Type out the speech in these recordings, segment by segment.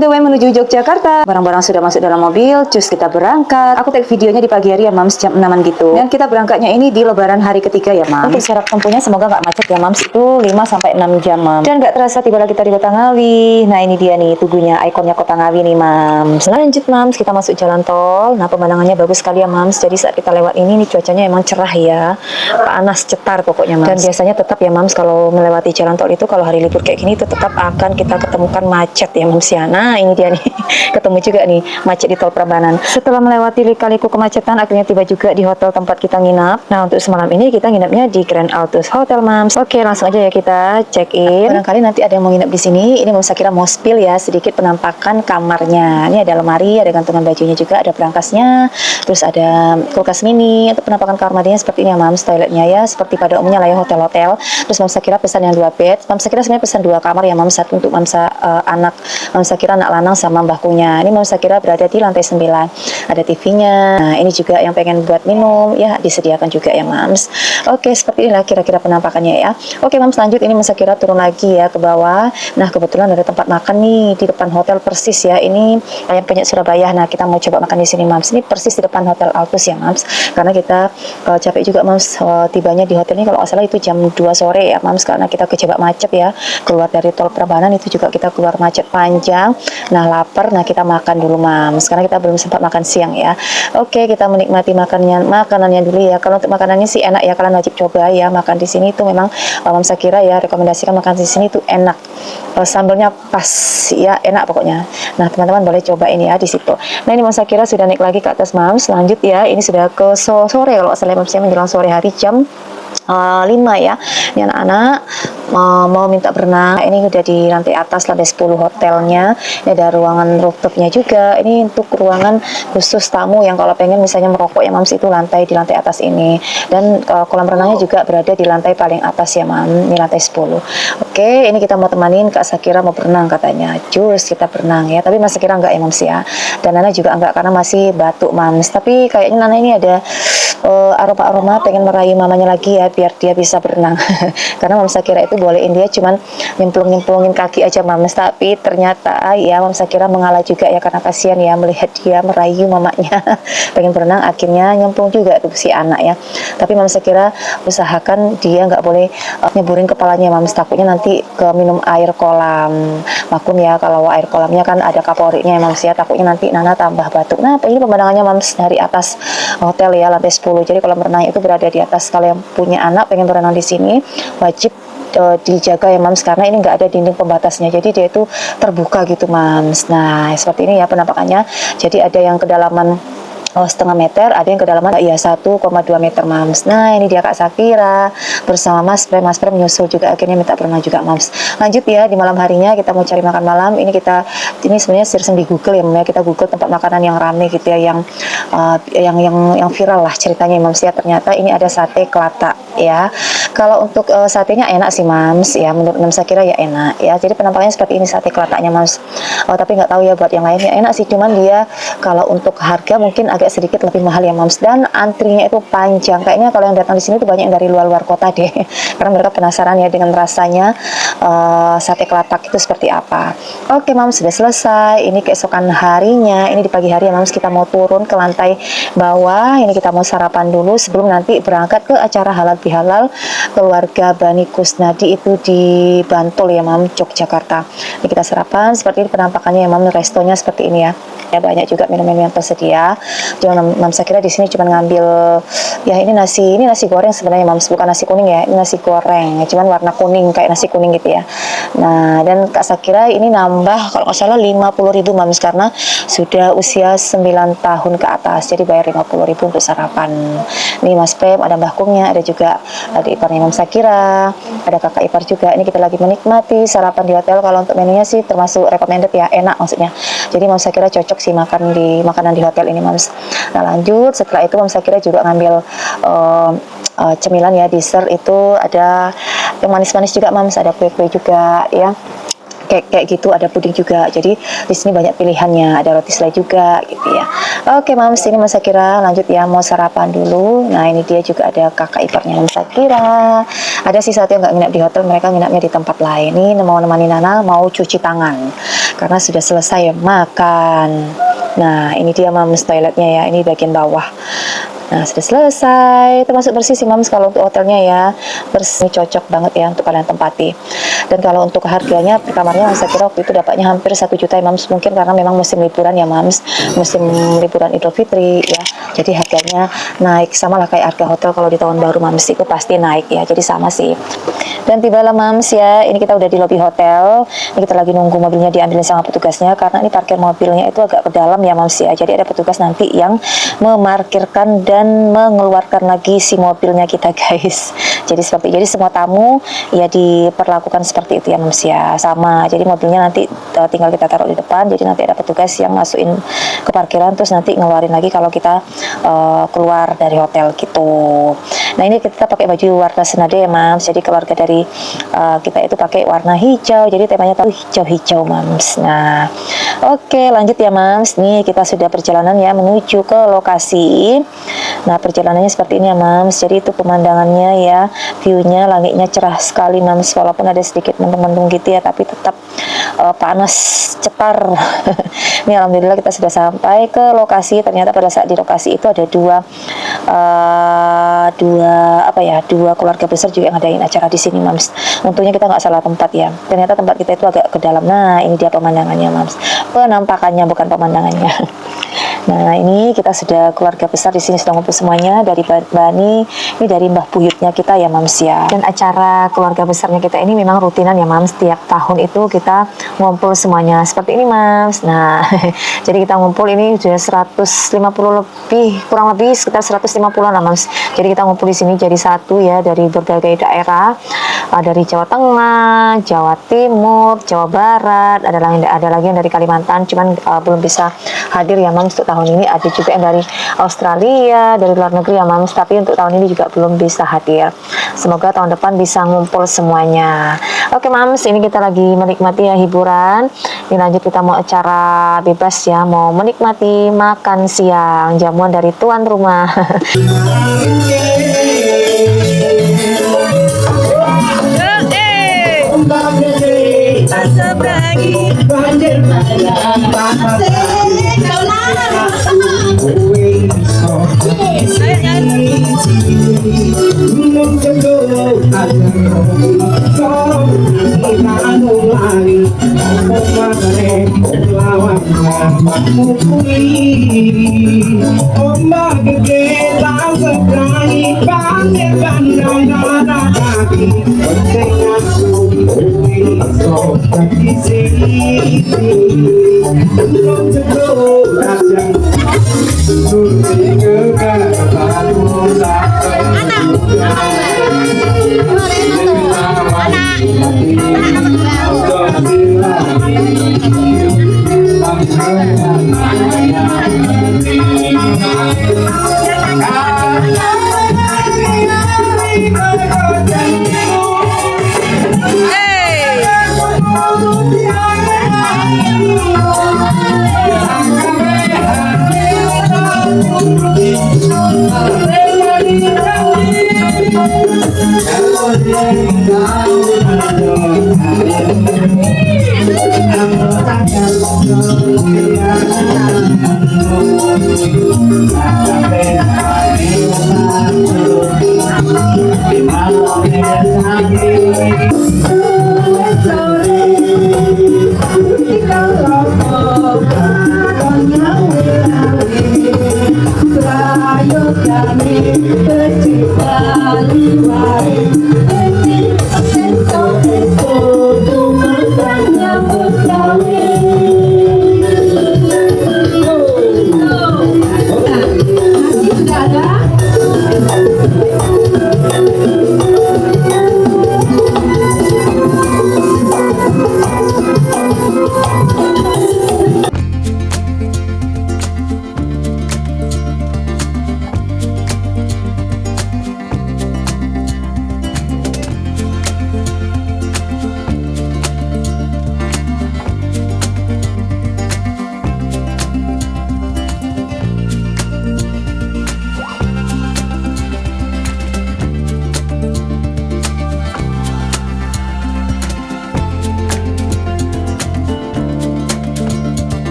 on the way menuju Yogyakarta. Barang-barang sudah masuk dalam mobil, cus kita berangkat. Aku take videonya di pagi hari ya Mams, jam 6-an gitu. Dan kita berangkatnya ini di lebaran hari ketiga ya Mams. Untuk jarak tempuhnya semoga nggak macet ya Mams, itu 5-6 jam Mams. Dan nggak terasa tiba kita di Kota Ngawi. Nah ini dia nih tugunya, ikonnya Kota Ngawi nih Mams. Lanjut Mams, kita masuk jalan tol. Nah pemandangannya bagus sekali ya Mams. Jadi saat kita lewat ini nih cuacanya emang cerah ya. Panas cetar pokoknya Mams. Dan biasanya tetap ya Mams kalau melewati jalan tol itu kalau hari libur kayak gini itu tetap akan kita ketemukan macet ya Mams ya. Nah ini dia nih ketemu juga nih macet di tol Prambanan. Setelah melewati lika-liku kemacetan akhirnya tiba juga di hotel tempat kita nginap. Nah untuk semalam ini kita nginapnya di Grand Altus Hotel Mams. Oke langsung aja ya kita check in. Barangkali nanti ada yang mau nginap di sini. Ini Mams kira mau spill ya sedikit penampakan kamarnya. Ini ada lemari, ada gantungan bajunya juga, ada berangkasnya, terus ada kulkas mini. Untuk penampakan kamar mandinya seperti ini ya Mams. Toiletnya ya seperti pada umumnya lah ya hotel-hotel. Terus Mams kira pesan yang 2 bed. Mams kira sebenarnya pesan 2 kamar ya Mams, satu untuk Mams anak. Mams kira anak lanang sama mbahkunya. Ini Mams kira berada di lantai 9. Ada TV-nya. Nah, ini juga yang pengen buat minum ya disediakan juga ya Mams. Oke, seperti inilah kira-kira penampakannya ya. Oke Mams, lanjut ini Mams kira turun lagi ya ke bawah. Nah, kebetulan ada tempat makan nih di depan hotel persis ya. Ini Ayam Penyet Surabaya. Nah, kita mau coba makan di sini Mams. Ini persis di depan Hotel Altus ya Mams. Karena kita capek juga Mams tibanya di hotel ini kalau nggak salah itu jam 2 sore ya Mams, karena kita kejebak macet ya. Keluar dari tol Prambanan itu juga kita keluar macet panjang. Nah, lapar. Nah, kita makan dulu Mams. Karena kita belum sempat makan siang ya. Oke, kita menikmati makanannya dulu ya. Kalau untuk makanannya sih enak ya, kalian wajib coba ya. Makan di sini itu memang Mams kira ya rekomendasikan makan di sini itu enak. Sambalnya pas ya, enak pokoknya. Nah, teman-teman boleh coba ini ya di situ. Nah, ini Mams kira sudah naik lagi ke atas Mams. Lanjut ya. Ini sudah ke sore kalau saya Mams menjelang sore hari jam 5 ya. Ini anak-anak mau minta berenang. Ini udah di lantai atas lantai 10 hotelnya. Ini ada ruangan rooftopnya juga. Ini untuk ruangan khusus tamu yang kalau pengen misalnya merokok ya Mams, itu di lantai atas ini. Dan kolam renangnya juga berada di lantai paling atas ya Mams. Ini lantai 10. Oke, ini kita mau temanin Kak Sakira mau berenang katanya. Jus kita berenang ya. Tapi Mas Sakira enggak ya Mams ya. Dan Nana juga enggak karena masih batuk Mams. Tapi kayaknya Nana ini ada aroma-aroma pengen merayu mamanya lagi ya biar dia bisa berenang. Karena Mams kira itu bolehin dia cuman nyemplung-nyemplungin kaki aja Mams, tapi ternyata ya Mams kira mengalah juga ya karena kasihan ya melihat dia merayu mamanya pengen berenang, akhirnya nyemplung juga tuh si anak ya. Tapi Mams kira usahakan dia nggak boleh nyeburin kepalanya Mams, takutnya nanti ke minum air kolam. Maklum ya kalau air kolamnya kan ada kaporiknya ya Mams ya, takutnya nanti Nana tambah batuk. Nah ini pemandangannya Mams dari atas hotel ya lantai 10. Jadi kolam renang itu berada di atas. Kalau yang punya anak pengen berenang di sini wajib dijaga ya Mams, karena ini nggak ada dinding pembatasnya, jadi dia itu terbuka gitu Mams. Nah seperti ini ya penampakannya. Jadi ada yang kedalaman setengah meter, ada yang kedalaman ya 1,2 meter Mams. Nah ini dia Kak Sakira bersama Mas Prem menyusul juga, akhirnya minta berenang juga Mams. Lanjut ya, di malam harinya kita mau cari makan malam. Ini sebenarnya searching di Google ya kita Google tempat makanan yang rame gitu ya, yang viral lah ceritanya Mams ya. Ternyata ini ada sate kelata ya. Kalau untuk satenya enak sih Mams ya, menurut Mams Sakira ya enak ya. Jadi penampakannya seperti ini sate kelatanya Mams. Tapi nggak tahu ya buat yang lainnya enak sih, cuman dia kalau untuk harga mungkin agak sedikit lebih mahal ya Mams, dan antrinya itu panjang. Kayaknya kalau yang datang di sini tuh banyak yang dari luar kota deh karena mereka penasaran ya dengan rasanya sate kelatak itu seperti apa. Oke Mams, sudah selesai. Ini keesokan harinya, ini di pagi hari ya Mams, kita mau turun ke lantai bawah. Ini kita mau sarapan dulu sebelum nanti berangkat ke acara halal bihalal keluarga Bani Kusnadi itu di Bantul ya Mams, Yogyakarta. Ini kita sarapan seperti ini penampakannya ya Mams. Restonya seperti ini ya. Ya banyak juga minum-minum yang tersedia. Jangan Mams kira di sini cuma ngambil ya ini nasi goreng sebenarnya Mams, bukan nasi kuning ya, ini nasi goreng cuman warna kuning kayak nasi kuning gitu ya. Nah dan Kak Sakira ini nambah kalau nggak salah 50.000 Mams karena sudah usia 9 tahun ke atas, jadi bayar 50.000 untuk sarapan. Ini Mas Pem, ada Mbah Kumnya, ada juga adik iparnya Mams Sakira, ada kakak ipar juga. Ini kita lagi menikmati sarapan di hotel. Kalau untuk menunya sih termasuk recommended ya, enak maksudnya. Jadi Mams Sakira cocok sih makan di makanan di hotel ini Mams. Nah lanjut setelah itu Mams Sakira juga ngambil cemilan ya, dessert itu ada yang manis-manis juga Mams, ada kue-kue juga ya. kayak gitu, ada puding juga. Jadi di sini banyak pilihannya, ada roti selai juga gitu ya. Oke Mams, ini Mas Sakira lanjut ya, mau sarapan dulu. Nah ini dia juga ada kakak iparnya Mas Sakira. Ada sih satu yang nggak nginap di hotel, mereka nginapnya di tempat lain. Ini mau nemani Nana mau cuci tangan karena sudah selesai makan. Nah ini dia Mams toiletnya ya, ini bagian bawah. Nah sudah selesai, termasuk bersih sih Mams kalau untuk hotelnya ya, bersih, cocok banget ya untuk kalian tempati. Dan kalau untuk harganya per kamarnya saya kira waktu itu dapatnya hampir 1 juta ya Mams, mungkin karena memang musim liburan ya Mams, musim liburan Idul Fitri ya, jadi harganya naik, sama lah kayak harga hotel kalau di tahun baru Mams, itu pasti naik ya, jadi sama sih. Dan tibalah Mams ya, ini kita udah di lobi hotel, ini kita lagi nunggu mobilnya diambil sama petugasnya, karena ini parkir mobilnya itu agak ke dalam ya Mams ya, jadi ada petugas nanti yang memarkirkan dan mengeluarkan lagi si mobilnya kita guys. Jadi semua tamu ya diperlakukan seperti itu ya Mams ya, sama. Jadi mobilnya nanti tinggal kita taruh di depan, jadi nanti ada petugas yang masukin ke parkiran, terus nanti ngeluarin lagi kalau kita keluar dari hotel gitu. Nah ini kita pakai baju warna senada ya Mams, jadi keluarga dari kita itu pakai warna hijau, jadi temanya tahu hijau-hijau Mams. Nah oke lanjut ya Mams, nih kita sudah perjalanan ya menuju ke lokasi. Nah perjalanannya seperti ini ya Mams, jadi itu pemandangannya ya, viewnya langitnya cerah sekali Mams, walaupun ada sedikit mendung-mendung gitu ya, tapi tetap panas cetar. Ini alhamdulillah kita sudah sampai ke lokasi. Ternyata pada saat di lokasi itu ada dua keluarga besar juga yang ngadain acara di sini Mams. Untungnya kita nggak salah tempat ya, ternyata tempat kita itu agak ke dalam. Nah ini dia pemandangannya Mams, penampakannya bukan pemandangannya. Nah ini kita sudah keluarga besar di sini, sudah ngumpul semuanya dari Bani, ini dari mbah buyutnya kita ya Mams ya. Dan acara keluarga besarnya kita ini memang rutinan ya Mams, tiap tahun itu kita ngumpul semuanya seperti ini Mams. Nah jadi kita ngumpul ini sudah 150 lebih, kurang lebih sekitar 150-an lah Mams. Jadi kita ngumpul di sini jadi satu ya, dari berbagai daerah, dari Jawa Tengah, Jawa Timur, Jawa Barat, ada lagi yang dari Kalimantan, cuman belum bisa hadir ya Mams untuk tahun ini. Ada juga yang dari Australia, dari luar negeri ya Mams, tapi untuk tahun ini juga belum bisa hadir. Semoga tahun depan bisa ngumpul semuanya. Oke Mams, ini kita lagi menikmati ya hiburan. Ini lanjut kita mau acara bebas ya, mau menikmati makan siang, jamuan dari tuan rumah.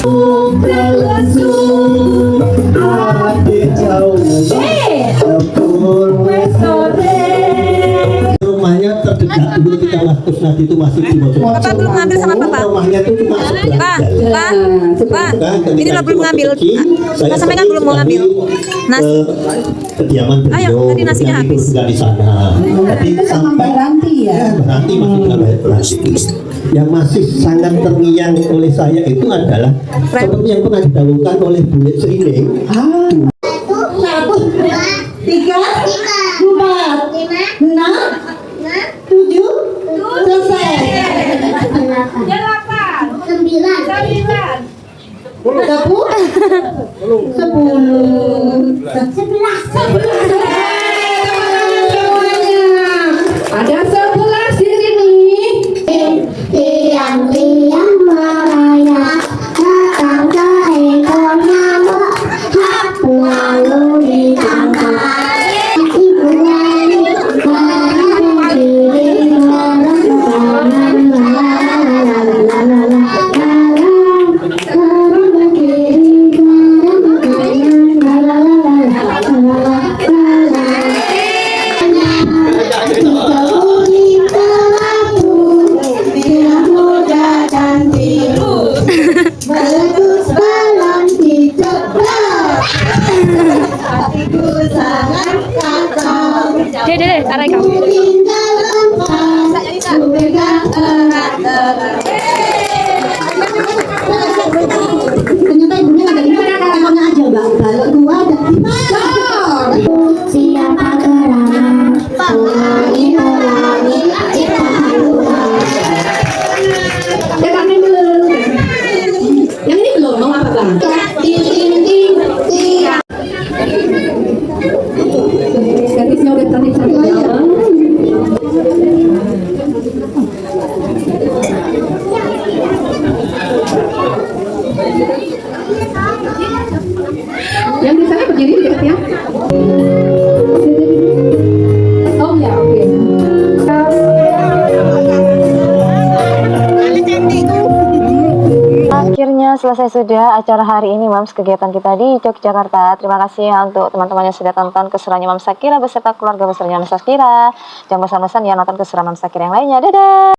Rumahnya terdekat dulu ketika Wastus Nadi itu masih di Mojokerto. Bapak belum ngambil sama Bapak. Rumahnya itu cuma Pak, Pak, ini lo belum ngambil. Saya Sampai kan belum mau ngambil. Nas, kediaman beliau. Ayo, tadi nasinya yang itu habis. tinggal di sana. Tapi sampai Berhenti ya. berarti masih nggak bayar berarti. Yang masih sangat terngiang oleh saya itu adalah seperti yang pernah didahulukan oleh Bule Srining. Satu, tiga, empat, enam, tujuh, selesai. Sepuluh, 11. Ada 11 di sini. Tiang-tiang merayap datang seekor nyamuk lalu ditangkap ibu lari barang diri Bagus balon dicoba, hatiku sangat kacau. deh, tarik kamu. Tinggal empat, ku pegang erat-erat. Ternyata ibunya ada ini, tangannya aja mbak. Kalau dua ada gimana? Siapa gerangan? Pelangi-pelangi ciptaan Tuhan. Yang ini belum mau apa bang? Servisnya udah cantik-cantik ya bang. Yang di sana berdiri dekat ya. Oh ya, oke. Akhirnya selesai sudah acara hari ini Mams, kegiatan kita di Yogyakarta. Terima kasih ya untuk teman-teman yang sudah tonton keseruannya Mams Sakira beserta keluarga besarnya Mams Sakira. Jangan bosan-bosan ya nonton keseruan Mams Sakira yang lainnya. Dadah!